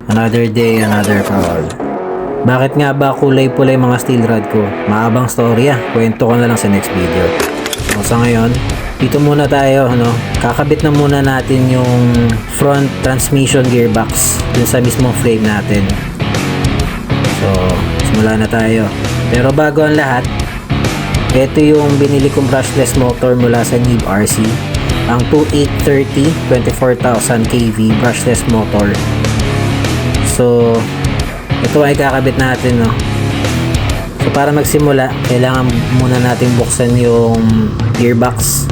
Another day, another crawl. Bakit nga ba kulay pula yung mga steel rod ko? Maabang storya, kwento ko na lang sa next video. So sa ngayon, dito muna tayo, kakabit na muna natin yung front transmission gearbox dun sa mismong frame natin. So, simula na tayo. Pero bago ang lahat, ito yung binili kong brushless motor mula sa NIB RC. Ang 2830 24,000 kV brushless motor. So, ito ay kakabit natin, So, para magsimula, kailangan muna natin buksan yung gearbox.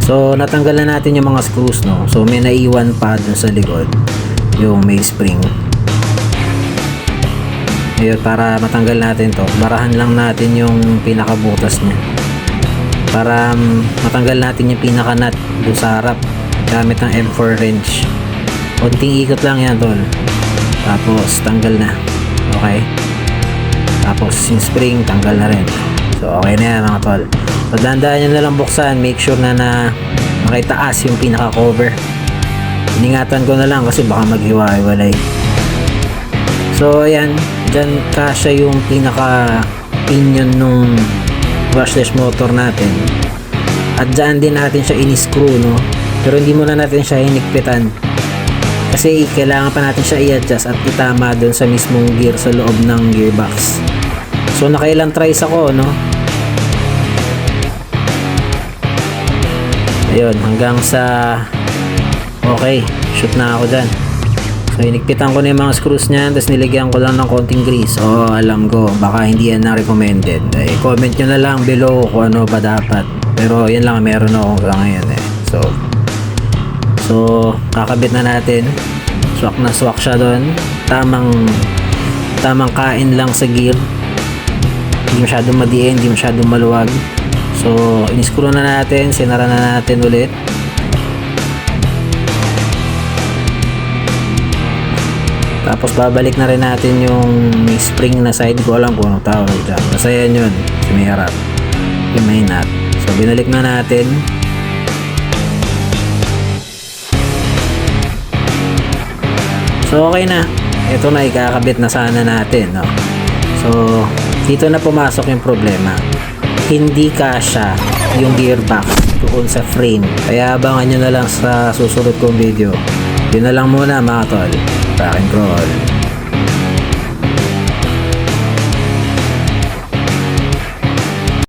So, natanggal na natin yung mga screws, So, may naiwan pa dun sa likod, yung may spring. Ayun, para matanggal natin to, barahan lang natin yung pinakabutas niya. Para matanggal natin yung pinaka-nut dun sa harap gamit ng M4 wrench. Konting ikot lang yan, tol. Tapos, tanggal na. Okay? Tapos, yung spring, tanggal na rin. So, okay na yan, mga tol. So, dandaan nyo na lang buksan. Make sure na makitaas yung pinaka-cover. Iningatan ko na lang kasi baka maghiwa-hiwalay. So, ayan. Dyan kasya yung pinaka-pinion nung brushless motor natin. At dyan din natin siya in-screw, Pero hindi muna natin siya hinigpitan. Kasi kailangan pa natin siya i-adjust at itama doon sa mismong gear sa loob ng gearbox. So, nakailang tries ako, Ayun, hanggang sa okay, shoot na ako dyan. So, hinigpitan ko na yung mga screws niyan, tapos niligyan ko lang ng konting grease. Alam ko, baka hindi yan na recommended. Comment nyo na lang below kung ano ba dapat. Pero yan lang, meron ako ngayon So, kakabit na natin. Swak na swak siya doon. Tamang kain lang sa gear. Hindi masyadong madiin, hindi masyadong maluwag. So, in-screw na natin, sinara na natin ulit. Tapos babalik na rin natin yung may spring na side, ko alam kung anong tawag dyan. Basta yan yun, sa may harap. Yung may nut. So, binalik na natin. So, okay na. Ito na, ikakabit na sana natin, So, dito na pumasok yung problema. Hindi kasya yung gearbox doon sa frame. Kaya abangan nyo na lang sa susunod kong video. Yun na lang muna, mga tol. Rock and roll.